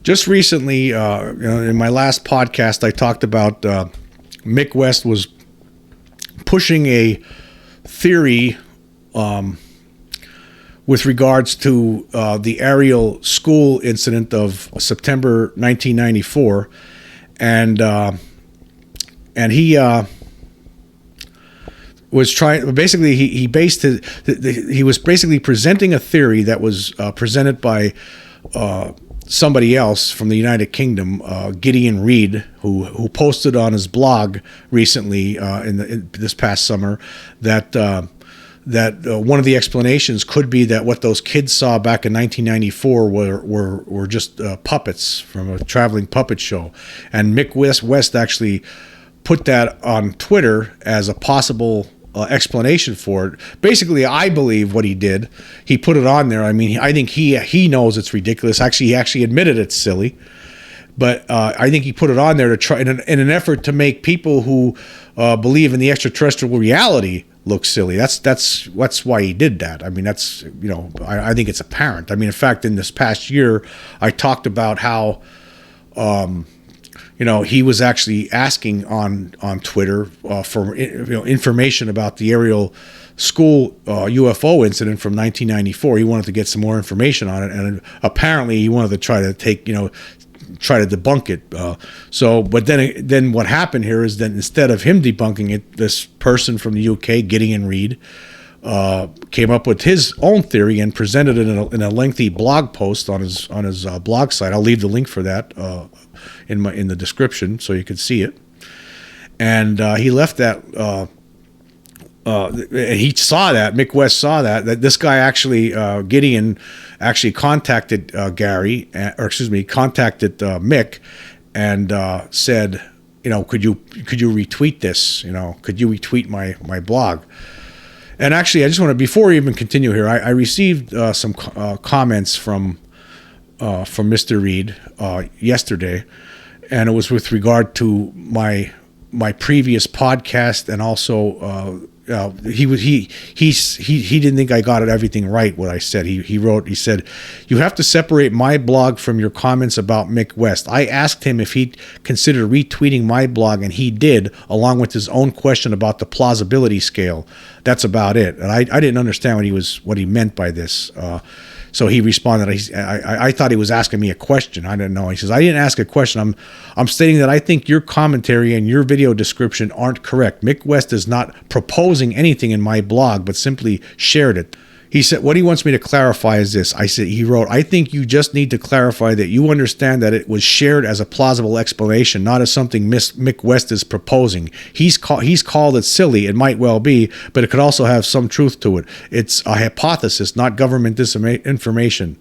Just recently, in my last podcast, I talked about Mick West was pushing a theory with regards to the Ariel school incident of September 1994, and he was trying. Basically, he was basically presenting a theory that was presented by somebody else from the United Kingdom, Gideon Reed, who posted on his blog recently in this past summer that one of the explanations could be that what those kids saw back in 1994 were just puppets from a traveling puppet show, and Mick West actually put that on Twitter as a possible explanation for it. Basically, I believe what he did. He put it on there. I mean, I think he knows it's ridiculous. Actually, he actually admitted it's silly. But I think he put it on there to try in an effort to make people who believe in the extraterrestrial reality look silly. That's why he did that. I mean, that's, I think it's apparent. I mean, in fact, in this past year, I talked about how he was actually asking on Twitter for information about the Ariel school UFO incident from 1994. He wanted to get some more information on it, and apparently he wanted to try to try to debunk it. But then what happened here is that instead of him debunking it, this person from the UK, Gideon Reed, came up with his own theory and presented it in a lengthy blog post on his blog site. I'll leave the link for that in the description so you can see it. And he left that. He saw that Mick West saw that this guy actually Gideon actually contacted contacted Mick and said, could you retweet this? Could you retweet my blog? And actually, I just want to, before we even continue here, I received some comments from Mr. Reed yesterday, and it was with regard to my previous podcast, and also he didn't think I got everything right what I said. He said, "You have to separate my blog from your comments about Mick West. I asked him if he'd consider retweeting my blog, and he did, along with his own question about the plausibility scale. That's about it." And I didn't understand what he meant by this. So he responded. I thought he was asking me a question. I didn't know. He says, "I didn't ask a question. I'm stating that I think your commentary and your video description aren't correct. Mick West is not proposing anything in my blog, but simply shared it." He said, what he wants me to clarify is this. He wrote, "I think you just need to clarify that you understand that it was shared as a plausible explanation, not as something Mick West is proposing. He's called it silly. It might well be, but it could also have some truth to it. It's a hypothesis, not government disinformation."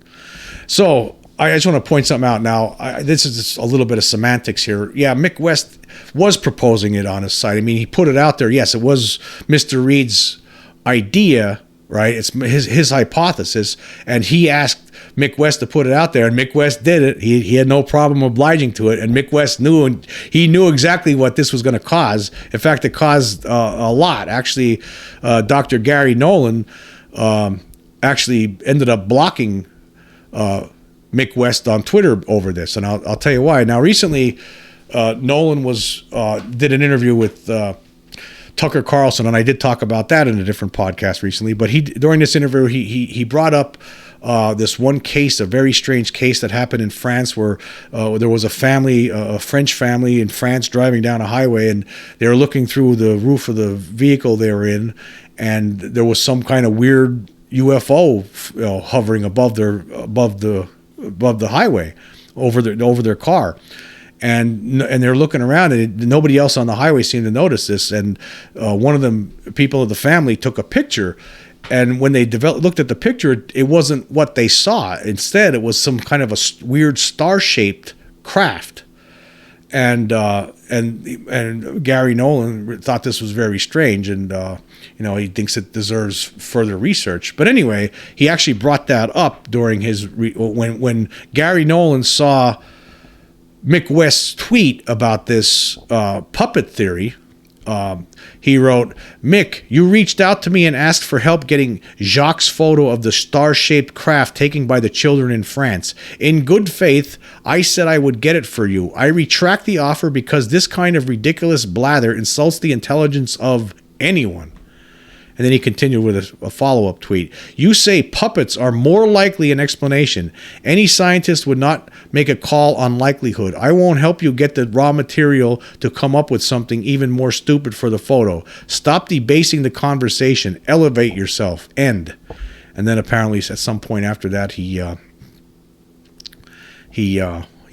So I just want to point something out now. This is just a little bit of semantics here. Yeah, Mick West was proposing it on his site. I mean, he put it out there. Yes, it was Mr. Reed's idea, right? It's his hypothesis, and he asked Mick West to put it out there, and Mick West did it. He had no problem obliging to it, and Mick West knew, and he knew exactly what this was going to cause. In fact, it caused a lot. Actually, Dr. Gary Nolan actually ended up blocking Mick West on Twitter over this, and I'll tell you why. Now, recently, Nolan did an interview with Tucker Carlson, and I did talk about that in a different podcast recently. But during this interview, he brought up this one case, a very strange case that happened in France, where there was a French family in France driving down a highway, and they were looking through the roof of the vehicle they were in, and there was some kind of weird UFO hovering above the highway over their car. And they're looking around, and nobody else on the highway seemed to notice this. And one of them, people of the family, took a picture. And when they looked at the picture, it wasn't what they saw. Instead, it was some kind of a weird star-shaped craft. And Gary Nolan thought this was very strange, and he thinks it deserves further research. But anyway, he actually brought that up during his when Gary Nolan saw Mick West's tweet about this puppet theory, He wrote, Mick, you reached out to me and asked for help getting Jacques' photo of the star-shaped craft taken by the children in France. In good faith, I said I would get it for you. I retract the offer because this kind of ridiculous blather insults the intelligence of anyone. And then he continued with a follow-up tweet. You say puppets are more likely an explanation. Any scientist would not make a call on likelihood. I won't help you get the raw material to come up with something even more stupid for the photo. Stop debasing the conversation. Elevate yourself. End. And then apparently at some point after that, he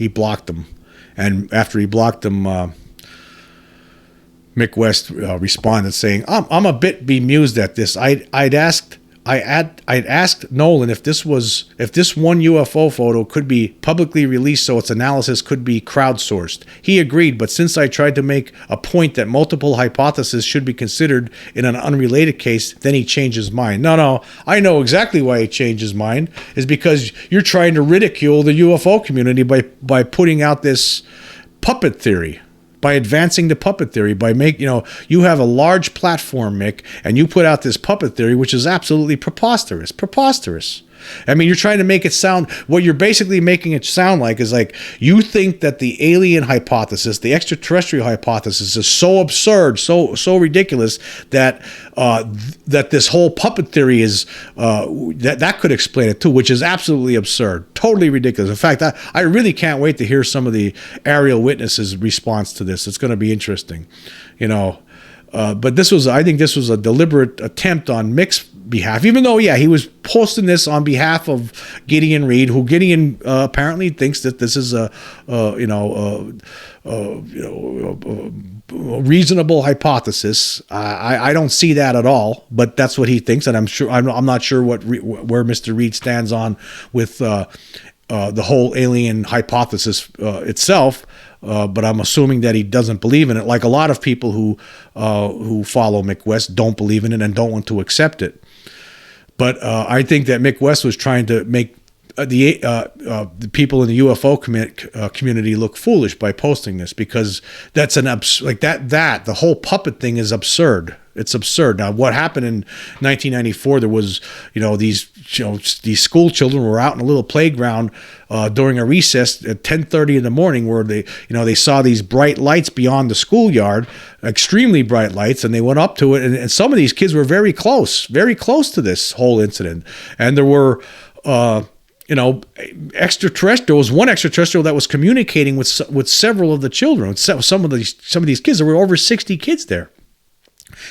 blocked him. And after he blocked him, Mick Wests responded saying, "I'm a bit bemused at this. I'd asked Nolan if this one UFO photo could be publicly released so its analysis could be crowdsourced. He agreed, but since I tried to make a point that multiple hypotheses should be considered in an unrelated case, then he changed his mind. No, I know exactly why he changed his mind. Is because you're trying to ridicule the UFO community by putting out this puppet theory." By advancing the puppet theory, you have a large platform, Mick, and you put out this puppet theory, which is absolutely preposterous. I mean, you're trying to make it sound, what you're basically making it sound like is like, you think that the alien hypothesis, the extraterrestrial hypothesis is so absurd, so ridiculous that that this whole puppet theory is, that could explain it too, which is absolutely absurd, totally ridiculous. In fact, I really can't wait to hear some of the Ariel witnesses' response to this. It's going to be interesting, but I think this was a deliberate attempt on Mick's behalf, even though, he was posting this on behalf of Gideon Reed, who Gideon apparently thinks that this is a reasonable hypothesis. I don't see that at all, but that's what he thinks, and I'm not sure where Mr. Reed stands on with the whole alien hypothesis itself. But I'm assuming that he doesn't believe in it, like a lot of people who follow Mick Wests don't believe in it and don't want to accept it. But I think that Mick Wests was trying to make the people in the UFO community look foolish by posting this, because that's the whole puppet thing is absurd. It's absurd. Now, what happened in 1994? There was, these school children were out in a little playground during a recess at 10:30 in the morning, where they saw these bright lights beyond the schoolyard, extremely bright lights, and they went up to it, and some of these kids were very close to this whole incident, and there were. Extraterrestrial was one extraterrestrial that was communicating with several of the children. Some of these kids, there were over 60 kids there,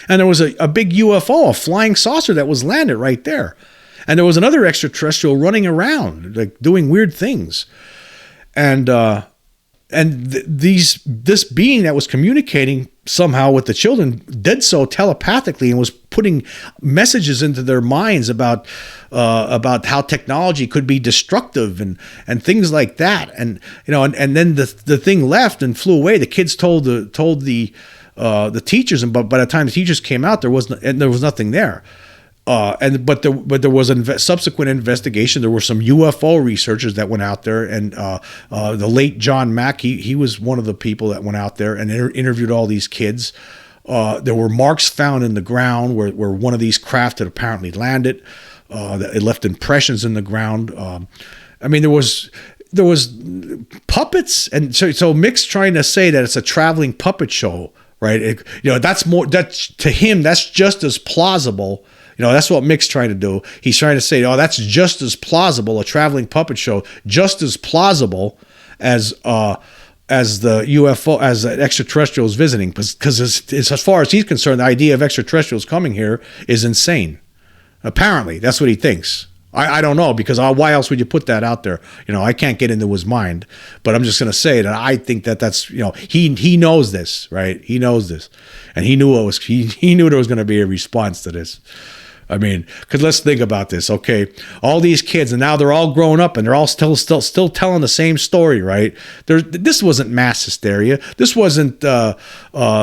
and there was a big UFO, a flying saucer that was landed right there, and there was another extraterrestrial running around, like doing weird things, this being that was communicating somehow with the children did so telepathically and was putting messages into their minds about how technology could be destructive and things like that, and then the thing left and flew away. The kids told the teachers, and by the time the teachers came out, there was nothing there. But there was a subsequent investigation. There were some UFO researchers that went out there, and the late John Mack, he was one of the people that went out there and interviewed all these kids. There were marks found in the ground where one of these craft had apparently landed. It left impressions in the ground. I mean, there was puppets, and so Mick's trying to say that it's a traveling puppet show, right? To him, that's just as plausible. That's what Mick's trying to do. He's trying to say, that's just as plausible, a traveling puppet show, just as plausible as the UFO, as the extraterrestrials visiting. Because as far as he's concerned, the idea of extraterrestrials coming here is insane. Apparently, that's what he thinks. I don't know, because why else would you put that out there? I can't get into his mind, but I'm just going to say that I think that's he knows this, right? He knows this, and he knew he knew there was going to be a response to this. I mean, because let's think about this. Okay, all these kids, and now they're all grown up, and they're all still telling the same story, right? This wasn't mass hysteria. This wasn't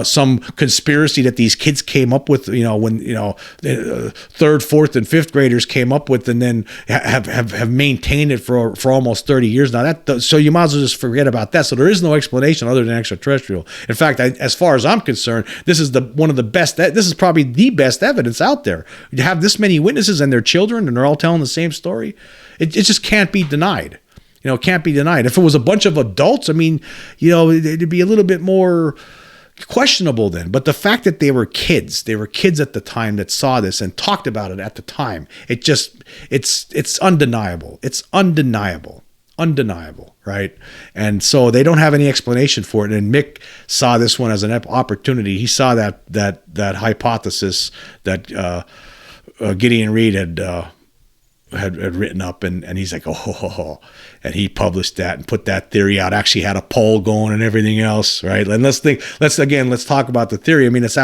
some conspiracy that these kids came up with. When third, fourth, and fifth graders came up with, and then have maintained it for almost 30 years now. So you might as well just forget about that. So there is no explanation other than extraterrestrial. In fact, as far as I'm concerned, this is one of the best. This is probably the best evidence out there. You have this many witnesses and their children, and they're all telling the same story. It just can't be denied. Can't be denied. If it was a bunch of adults, I mean, it'd be a little bit more questionable then. But the fact that they were kids at the time that saw this and talked about it at the time, it's undeniable. It's undeniable, right? And so they don't have any explanation for it. And Mick saw this one as an opportunity. He saw that hypothesis that Gideon Reed had written up, and he's like, oh, and he published that and put that theory out. Actually had a poll going and everything else, right? And let's talk about the theory. I mean, it's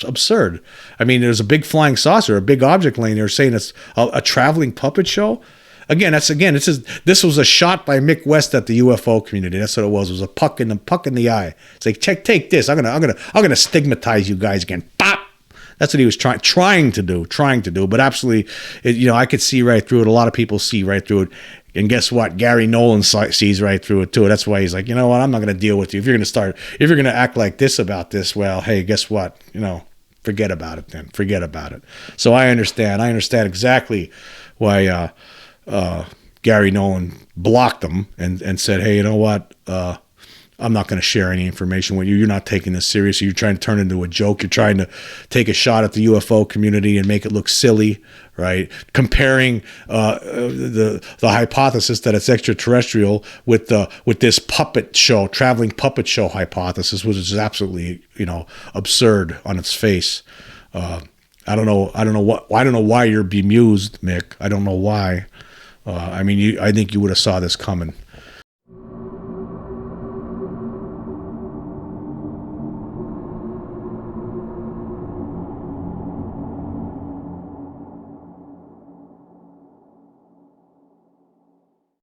absurd. I mean, there's a big flying saucer, a big object laying there, saying it's a traveling puppet show. This was a shot by Mick Wests at the UFO community. That's what it was. It was a puck in the eye. It's like, take this. I'm gonna stigmatize you guys again. Pop. That's what he was trying to do. But absolutely, I could see right through it. A lot of people see right through it. And guess what? Gary Nolan sees right through it too. That's why he's like, you know what? I'm not going to deal with you. If you're going to act like this about this, well, hey, guess what? Forget about it then. Forget about it. So I understand exactly why Gary Nolan blocked them and said, hey, you know what? I'm not going to share any information with you. You're not taking this seriously. You're trying to turn it into a joke. You're trying to take a shot at the UFO community and make it look silly, right? Comparing the hypothesis that it's extraterrestrial with this puppet show, traveling puppet show hypothesis, which is absolutely absurd on its face. I don't know why you're bemused, Mick. I don't know why. I think you would have saw this coming.